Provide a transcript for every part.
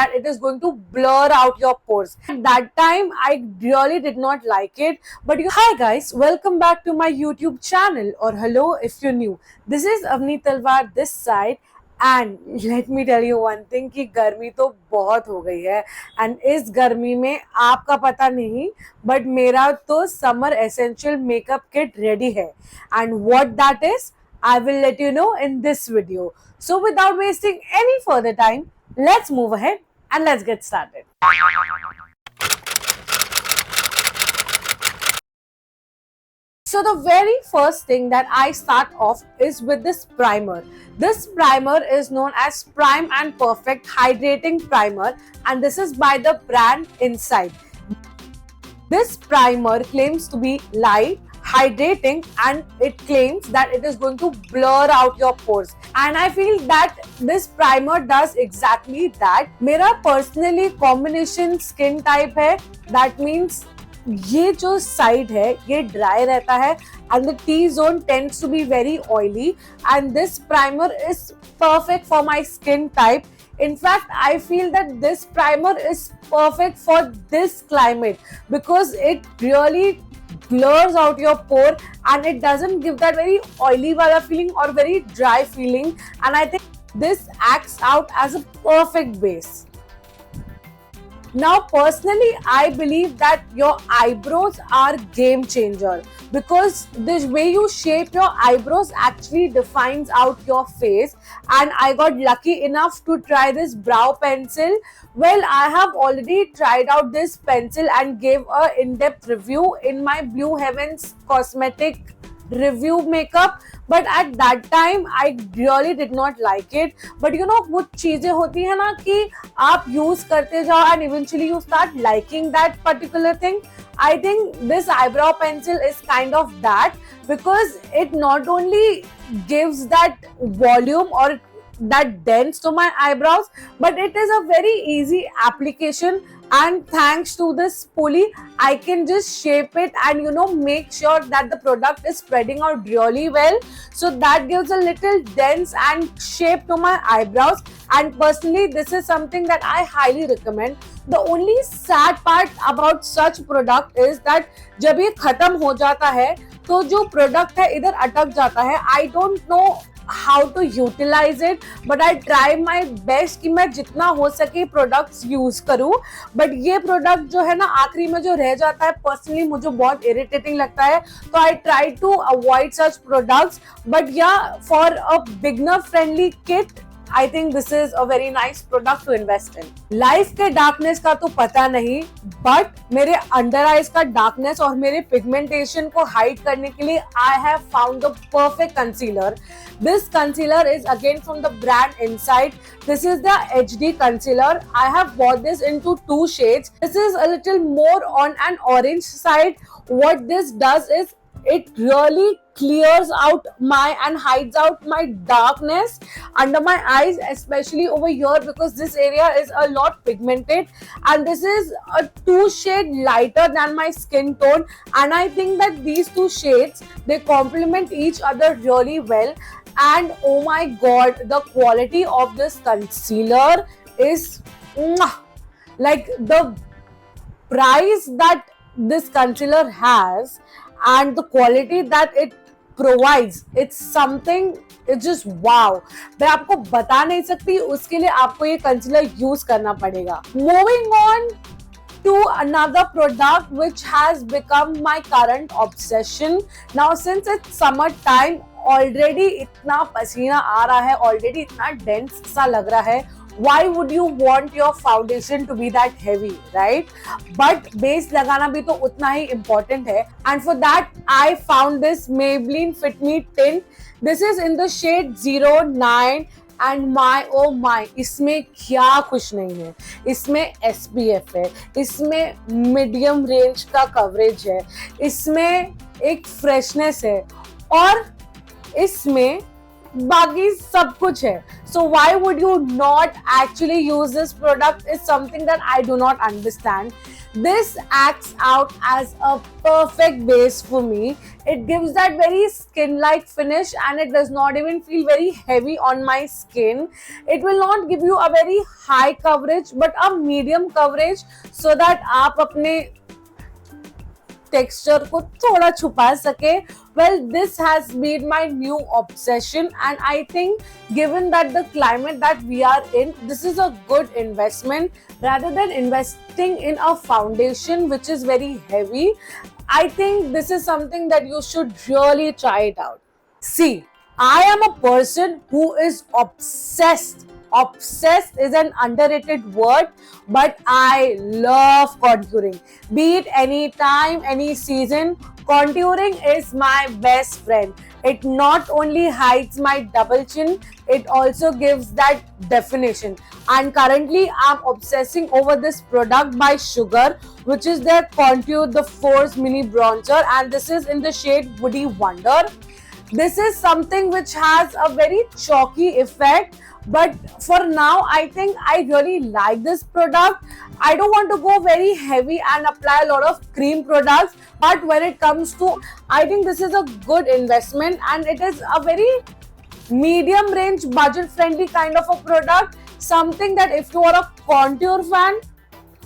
that it is going to blur out your pores. At that time, I really did not like it. Hi guys, welcome back to my YouTube channel, or hello if you're new. This is Avni Talwar this side. And let me tell you one thing कि गर्मी तो बहुत हो गई है and इस गर्मी में आपका पता नहीं बट मेरा तो summer essential makeup kit ready है and what that is I will let you know in this video. So without wasting any further time, let's move ahead and let's get started. So the very first thing that I start off is with this primer. This primer is known as Prime and Perfect Hydrating Primer, and this is by the brand Inside. This primer claims to be light, hydrating, and it claims that it is going to blur out your pores. And I feel that this primer does exactly that. मेरा personally combination skin type है. That means ये जो side है ये dry रहता है and the T-zone tends to be very oily, and this primer is perfect for my skin type. In fact, I feel that this primer is perfect for this climate because it really blurs out your pore and it doesn't give that very oily wala feeling or very dry feeling, and I think this acts out as a perfect base. Now personally, I believe that your eyebrows are game changer because the way you shape your eyebrows actually defines out your face, and I got lucky enough to try this brow pencil. Well, I have already tried out this pencil and gave a in-depth review in my Blue Heavens cosmetic review makeup, but at that time I really did not like it. But you know, कुछ चीजें होती है ना कि आप use करते जाओ and eventually you start liking that particular thing. I think this eyebrow pencil is kind of that because it not only gives that volume or that dense to my eyebrows, but it is a very easy application, and thanks to this pulley I can just shape it and make sure that the product is spreading out really well, so that gives a little dense and shape to my eyebrows. And personally, this is something that I highly recommend. The only sad part about such product is that जब ये खत्म हो जाता है तो जो product है इधर अटक जाता है. I don't know how to utilize it, but I try my best कि मैं जितना हो सके प्रोडक्ट्स यूज करूं. बट ये प्रोडक्ट जो है ना आखिरी में जो रह जाता है, पर्सनली मुझे बहुत इरिटेटिंग लगता है, तो I try to avoid such products. But yeah for a beginner friendly kit, I think this is a very nice product to invest in. Life के डार्कनेस का तो पता नहीं, बट मेरे अंडर आईज का डार्कनेस और मेरे पिगमेंटेशन को हाइड करने के लिए I have found the perfect concealer. This concealer is again from the brand Inside. This is the HD concealer. I have bought this into 2 shades. This is a little more on an orange side. What this does is it really clears out and hides out my darkness under my eyes, especially over here, because this area is a lot pigmented, and this is a 2 shade lighter than my skin tone, and I think that these 2 shades, they complement each other really well. And oh my god, the quality of this concealer is like the price that this concealer has and the quality that it provides, it's something, it's just wow. मैं आपको बता नहीं सकती, उसके लिए आपको ये concealer use करना पड़ेगा. Moving on to another product which has become my current obsession. Now since it's summer time, already इतना पसीना आ रहा है, already इतना dense सा लग रहा है. Why would you want your foundation to be that heavy, right? But base लगाना भी तो उतना ही important है. And for that, I found this Maybelline Fit Me Tint. This is in the shade 09. And oh my, इसमें क्या कुछ नहीं है. इसमें SPF है, इसमें मीडियम रेंज का कवरेज है, इसमें एक फ्रेशनेस है, और इसमें बाकी सब कुछ है. So why would you not actually use this product is something that I do not understand. This acts out as a perfect base for me. It gives that very skin-like finish and it does not even feel very heavy on my skin. It will not give you a very high coverage but a medium coverage so that आप अपने texture को थोड़ा छुपा सके. Well, this has been my new obsession and I think given that the climate that we are in, this is a good investment rather than investing in a foundation which is very heavy. I think this is something that you should really try it out. See, I am a person who is obsessed. Obsessed is an underrated word, but I love contouring. Be it any time, any season, contouring is my best friend. It not only hides my double chin, it also gives that definition. And currently, I'm obsessing over this product by Sugar, which is their Contour the Force Mini Bronzer, and this is in the shade Woody Wonder. This is something which has a very chalky effect, but for now I think I really like this product. I don't want to go very heavy and apply a lot of cream products, but when it comes to, I think this is a good investment and it is a very medium range budget friendly kind of a product, something that if you are a contour fan,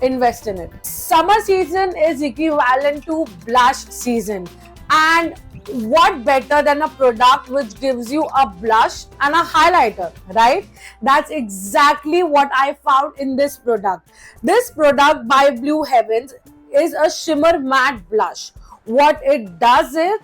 invest in it. Summer season is equivalent to blush season, and what better than a product which gives you a blush and a highlighter, right? That's exactly what I found in this product. This product by Blue Heavens is a shimmer matte blush. What it does is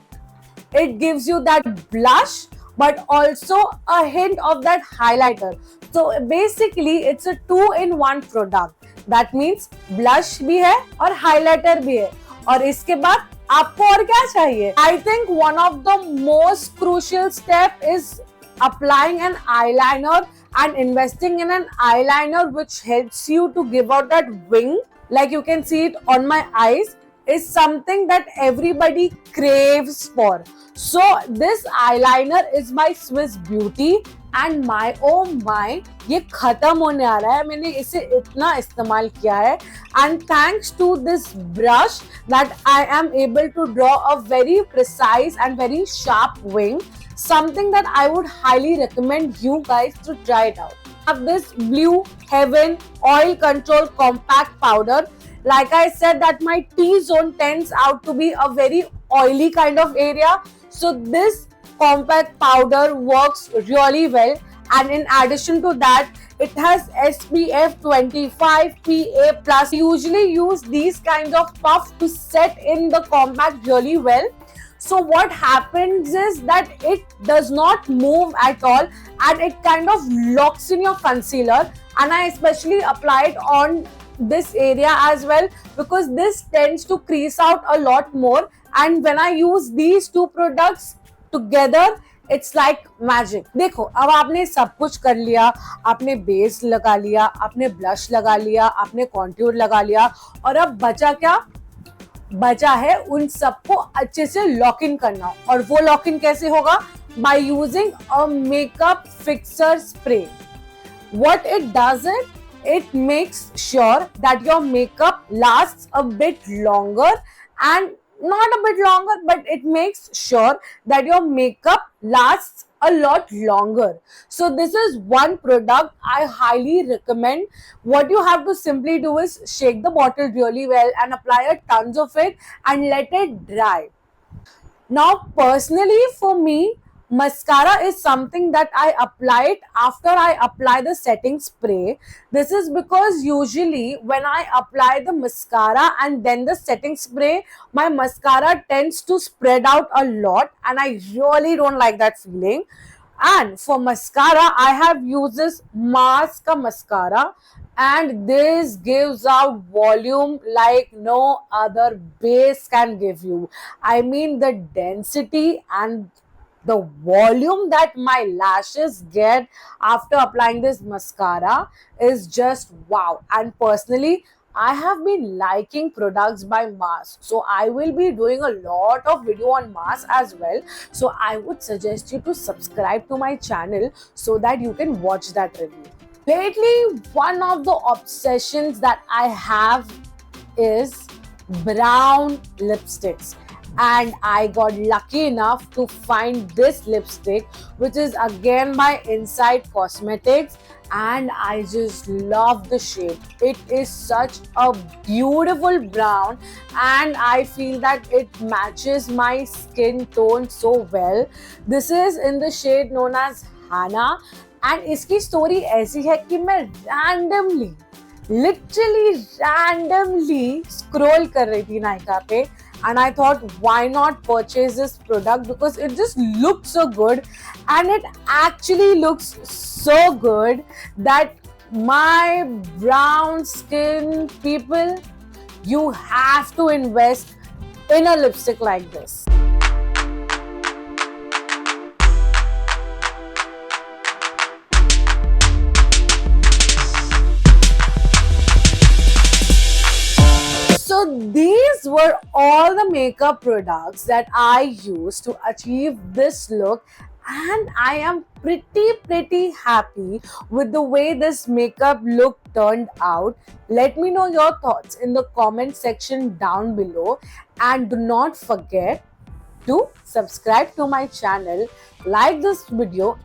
it gives you that blush but also a hint of that highlighter. So basically it's a 2-in-1 product. That means blush भी है और highlighter भी है, और इसके बाद आपको और क्या चाहिए? I think one of the most crucial step is applying an eyeliner and investing in an eyeliner which helps you to give out that wing, like you can see it on my eyes, is something that everybody craves for. So this eyeliner is by Swiss Beauty and my oh my, ये खत्म होने आ रहा है. मैंने इसे इतना इस्तेमाल किया है and thanks to this brush that I am able to draw a very precise and very sharp wing, something that I would highly recommend you guys to try it out. I have this Blue Heaven Oil Control Compact Powder. Like I said that my T-zone tends out to be a very oily kind of area. So this compact powder works really well, and in addition to that it has SPF 25 PA+. Usually use these kinds of puff to set in the compact really well. So what happens is that it does not move at all and it kind of locks in your concealer, and I especially apply it on this area as well because this tends to crease out a lot more, and when I use these two products together it's like magic. देखो, अब आपने सब कुछ कर लिया, आपने base लगा लिया, आपने ब्लश लगा लिया, आपने कॉन्टूर लगा लिया, और अब बचा क्या? बचा है उन सबको अच्छे से लॉक इन करना. और वो लॉक इन कैसे होगा? By using a makeup fixer spray. What it does is it makes sure that your makeup lasts a bit longer, and not a bit longer, but it makes sure that your makeup lasts a lot longer. So this is one product I highly recommend. What you have to simply do is shake the bottle really well and apply a tons of it and let it dry. Now personally for me, mascara is something that I apply it after I apply the setting spray. This is because usually when I apply the mascara and then the setting spray, my mascara tends to spread out a lot and I really don't like that feeling. And for mascara, I have used this Mars ka mascara, and this gives out volume like no other base can give you. I mean the density and the volume that my lashes get after applying this mascara is just wow. And personally, I have been liking products by Mars, so I will be doing a lot of video on Mars as well. So I would suggest you to subscribe to my channel so that you can watch that review. Lately, one of the obsessions that I have is brown lipsticks. And I got lucky enough to find this lipstick, which is again by Inside Cosmetics, and I just love the shade. It is such a beautiful brown, and I feel that it matches my skin tone so well. This is in the shade known as Hana, and इसकी story ऐसी है कि मैं literally randomly scroll कर रही थी नायका पे, and I thought, why not purchase this product, because it just looks so good, and it actually looks so good that my brown skin people, you have to invest in a lipstick like this. So these were all the makeup products that I used to achieve this look, and I am pretty happy with the way this makeup look turned out. Let me know your thoughts in the comment section down below, and do not forget to subscribe to my channel, like this video,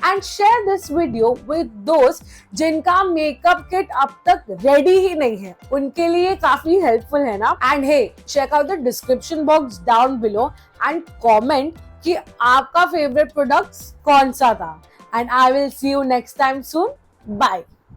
and share this video with those जिनका makeup kit अब तक ready ही नहीं है, उनके लिए काफी helpful है ना. And hey, check out the description box down below and comment कि आपका फेवरेट प्रोडक्ट्स कौन सा था. And I will see you next time soon. Bye.